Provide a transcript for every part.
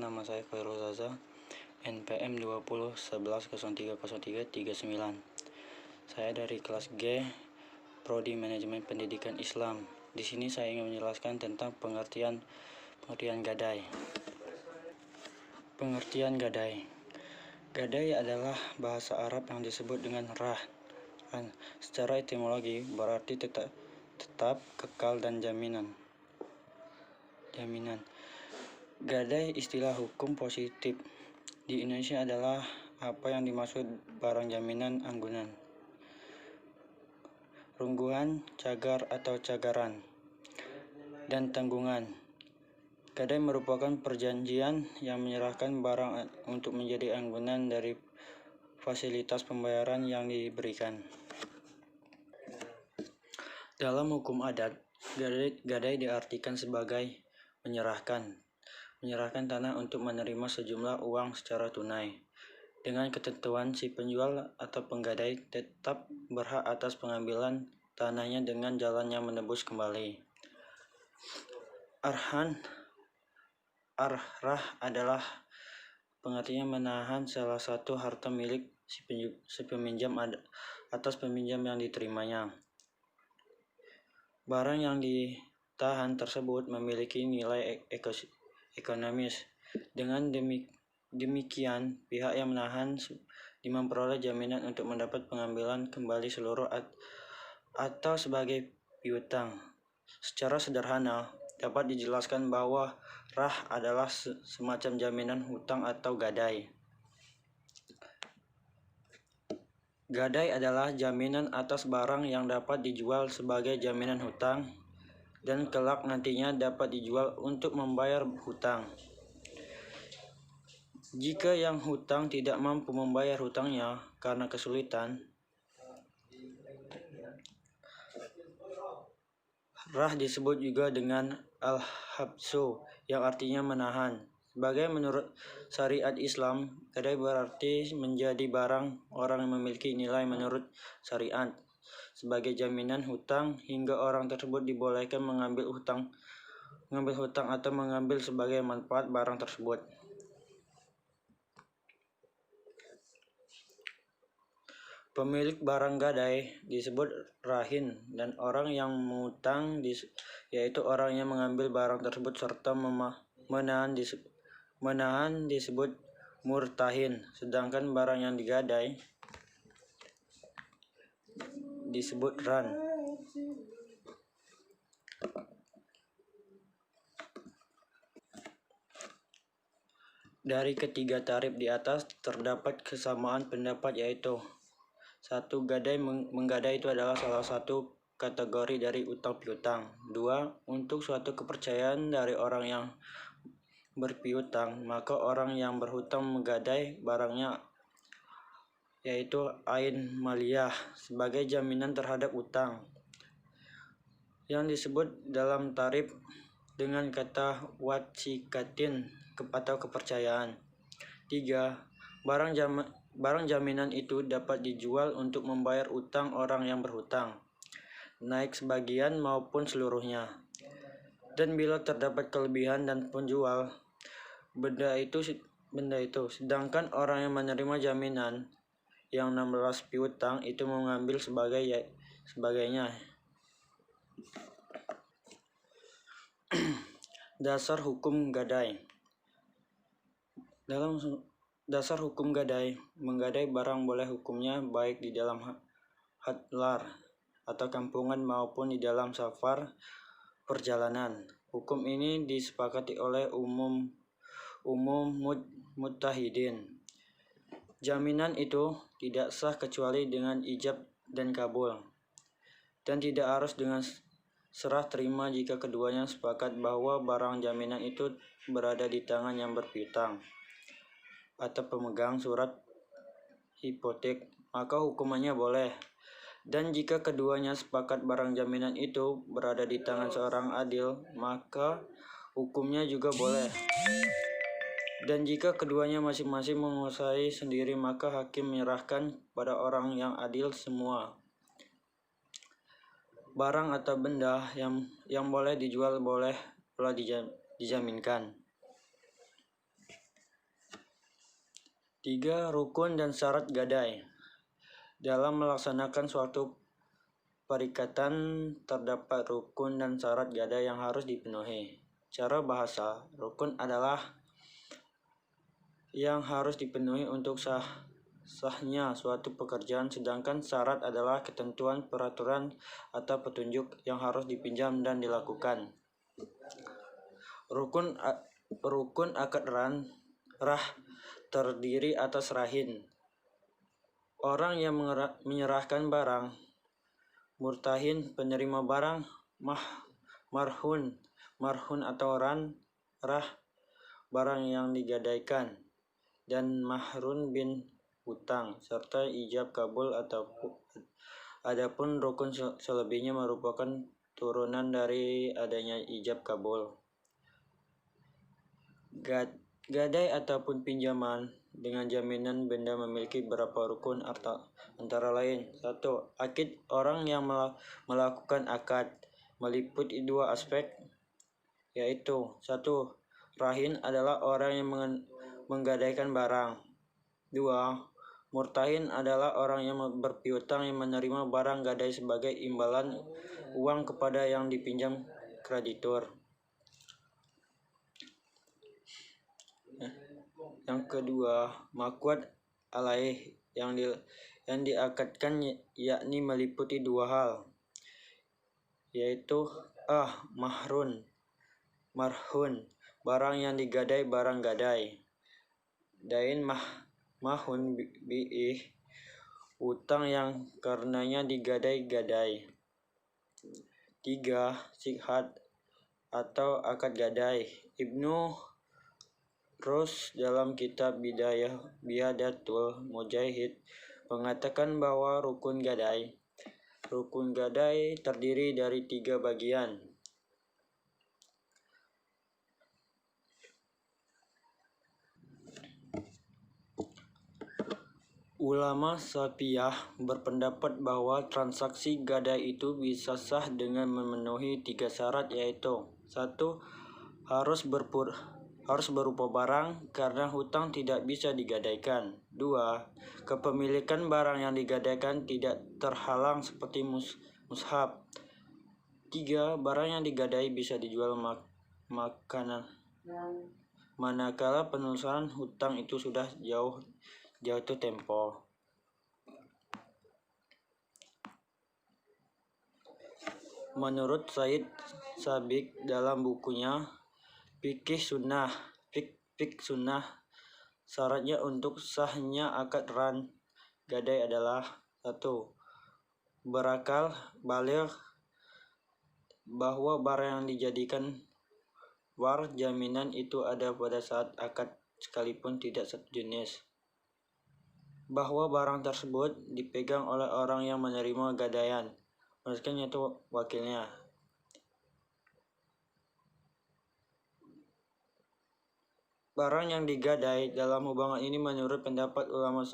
nama saya Khairul Zaza, NPM 201111030339. Saya dari kelas G, Prodi Manajemen Pendidikan Islam. Di sini saya ingin menjelaskan tentang pengertian gadai. Pengertian gadai. Gadai adalah bahasa Arab yang disebut dengan rah. Secara etimologi berarti tetap, kekal, dan jaminan. Gadai istilah hukum positif di Indonesia adalah apa yang dimaksud barang jaminan anggunan, rungguhan, cagar atau cagaran, dan tanggungan. Gadai merupakan perjanjian yang menyerahkan barang untuk menjadi anggunan dari fasilitas pembayaran yang diberikan. Dalam hukum adat, gadai diartikan sebagai menyerahkan tanah untuk menerima sejumlah uang secara tunai. Dengan ketentuan si penjual atau penggadai tetap berhak atas pengambilan tanahnya dengan jalan yang menebus kembali. Arrah adalah pengertiannya menahan salah satu harta milik si peminjam atas peminjam yang diterimanya. Barang yang ditahan tersebut memiliki nilai ekonomis. Dengan demikian, pihak yang menahan memperoleh jaminan untuk mendapat pengambilan kembali seluruh atau sebagai piutang. Secara sederhana, dapat dijelaskan bahwa rah adalah semacam jaminan hutang atau gadai. Gadai adalah jaminan atas barang yang dapat dijual sebagai jaminan hutang dan kelak nantinya dapat dijual untuk membayar hutang. Jika yang hutang tidak mampu membayar hutangnya karena kesulitan, rah disebut juga dengan al-habsu yang artinya menahan. Sebagai menurut syariat Islam, gadai berarti menjadi barang orang yang memiliki nilai menurut syariat sebagai jaminan hutang hingga orang tersebut dibolehkan mengambil hutang atau mengambil sebagai manfaat barang tersebut. Pemilik barang gadai disebut rahin dan orang yang mengutang yaitu orang yang mengambil barang tersebut serta menahan disebut murtahin, sedangkan barang yang digadai disebut ran. Dari ketiga tarif di atas terdapat kesamaan pendapat, yaitu 1. Menggadai itu adalah salah satu kategori dari utang piutang. 2. Untuk suatu kepercayaan dari orang yang berpiutang, maka orang yang berhutang menggadai barangnya, yaitu ain maliyah, sebagai jaminan terhadap utang, yang disebut dalam tarif dengan kata watsikatin atau kepercayaan. 3. Barang jaminan itu dapat dijual untuk membayar utang orang yang berhutang, naik sebagian maupun seluruhnya. Dan bila terdapat kelebihan dan penjual benda itu, sedangkan orang yang menerima jaminan yang 16 piutang itu mengambil sebagainya. Dasar hukum gadai. Dalam dasar hukum gadai, menggadai barang boleh hukumnya baik di dalam hadlar atau kampungan maupun di dalam safar perjalanan. Hukum ini disepakati oleh umum muttahidin. Jaminan itu tidak sah kecuali dengan ijab dan kabul, dan tidak harus dengan serah terima jika keduanya sepakat bahwa barang jaminan itu berada di tangan yang berpiutang atau pemegang surat hipotek, maka hukumannya boleh. Dan jika keduanya sepakat barang jaminan itu berada di tangan seorang adil, maka hukumnya juga boleh. Dan jika keduanya masing-masing menguasai sendiri, maka hakim menyerahkan pada orang yang adil semua barang atau benda yang boleh dijual boleh pula dijaminkan. 3. Rukun dan syarat gadai. Dalam melaksanakan suatu perikatan terdapat rukun dan syarat gadai yang harus dipenuhi. Cara bahasa, rukun adalah yang harus dipenuhi untuk sahnya suatu pekerjaan, sedangkan syarat adalah ketentuan, peraturan, atau petunjuk yang harus dipinjam dan dilakukan. Rukun akad rah terdiri atas rahin, orang yang menyerahkan barang, murtahin penerima barang, marhun atau rah barang yang digadaikan, dan mahrun bin hutang, serta ijab kabul. Adapun rukun selebihnya merupakan turunan dari adanya ijab kabul. Gadai ataupun pinjaman dengan jaminan benda memiliki beberapa rukun antara lain. 1. Akid. Orang yang melakukan akad meliputi 2 aspek, yaitu 1. Rahin adalah orang yang menggadaikan barang. 2. Murtahin adalah orang yang berpiutang yang menerima barang gadai sebagai imbalan uang kepada yang dipinjam kreditur. Yang kedua, makwad alaih yang diakadkan yakni meliputi 2 hal, yaitu marhun barang yang digadai, barang gadai, dain mahun bi'ih utang yang karenanya digadai gadai. 3. Sikhat atau akad gadai. Ibnu Rus dalam kitab Bidayahtul Mujtahid mengatakan bahwa rukun gadai terdiri dari 3 bagian. Ulama Syafi'iyah berpendapat bahwa transaksi gadai itu bisa sah dengan memenuhi 3 syarat, yaitu 1. Harus berupa barang karena hutang tidak bisa digadaikan. 2. Kepemilikan barang yang digadaikan tidak terhalang seperti mushaf. 3. Barang yang digadai bisa dijual manakala penelusuran hutang itu sudah jauh tempo. Menurut Said Sabiq dalam bukunya Fikih Sunnah, syaratnya untuk sahnya akad gadai adalah 1. Berakal baligh, bahwa barang yang dijadikan jaminan itu ada pada saat akad sekalipun tidak satu jenis, bahwa barang tersebut dipegang oleh orang yang menerima gadaian, maksudnya itu wakilnya. Barang yang digadai dalam hubungan ini menurut pendapat ulama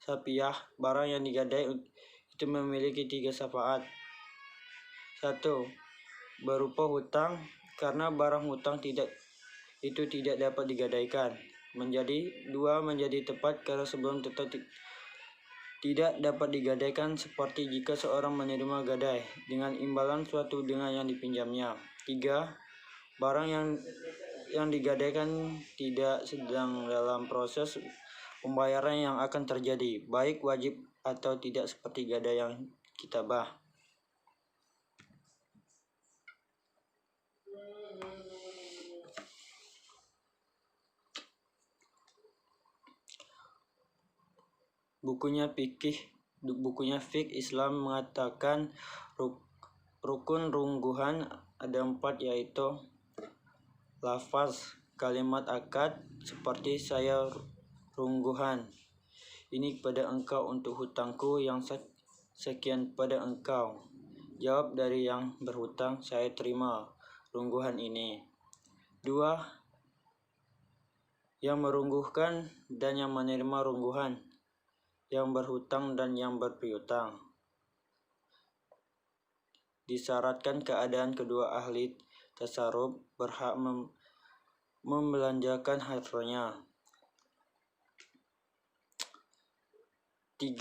Syafi'iyah, barang yang digadai itu memiliki 3 syafaat. 1. Berupa hutang karena barang hutang tidak dapat digadaikan. 2. Menjadi tepat karena sebelum tetap tidak dapat digadaikan, seperti jika seorang menerima gadai dengan imbalan suatu dengan yang dipinjamnya. 3. Barang yang digadaikan tidak sedang dalam proses pembayaran yang akan terjadi, baik wajib atau tidak, seperti gadai yang kitabah. Bukunya Fiqh Islam mengatakan rukun rungguhan ada 4, yaitu lafaz kalimat akad seperti saya rungguhan ini pada engkau untuk hutangku yang sekian pada engkau. Jawab dari yang berhutang, saya terima rungguhan ini. 2. Yang merungguhkan dan yang menerima rungguhan, yang berhutang dan yang berpiutang. Disyaratkan keadaan kedua ahli tasarruf berhak membelanjakan hartanya. 3.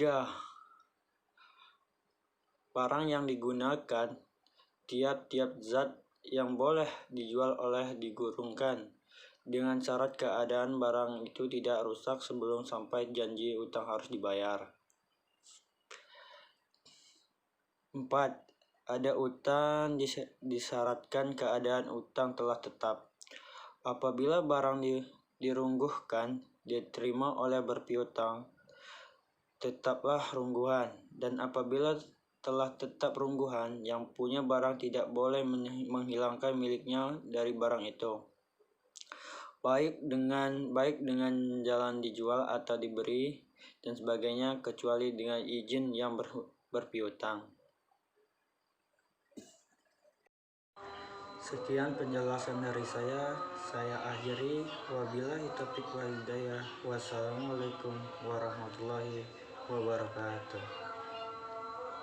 Barang yang digunakan, tiap-tiap zat yang boleh dijual oleh digurungkan, dengan syarat keadaan barang itu tidak rusak sebelum sampai janji utang harus dibayar. 4. Ada utang disyaratkan keadaan utang telah tetap. Apabila barang dirungguhkan diterima oleh berpiutang, tetaplah rungguhan, dan apabila telah tetap rungguhan, yang punya barang tidak boleh menghilangkan miliknya dari barang itu, baik dengan jalan dijual atau diberi dan sebagainya, kecuali dengan izin yang berpiutang. Sekian penjelasan dari saya akhiri. Wabillahi taufiq wal hidayah. Wassalamualaikum warahmatullahi wabarakatuh.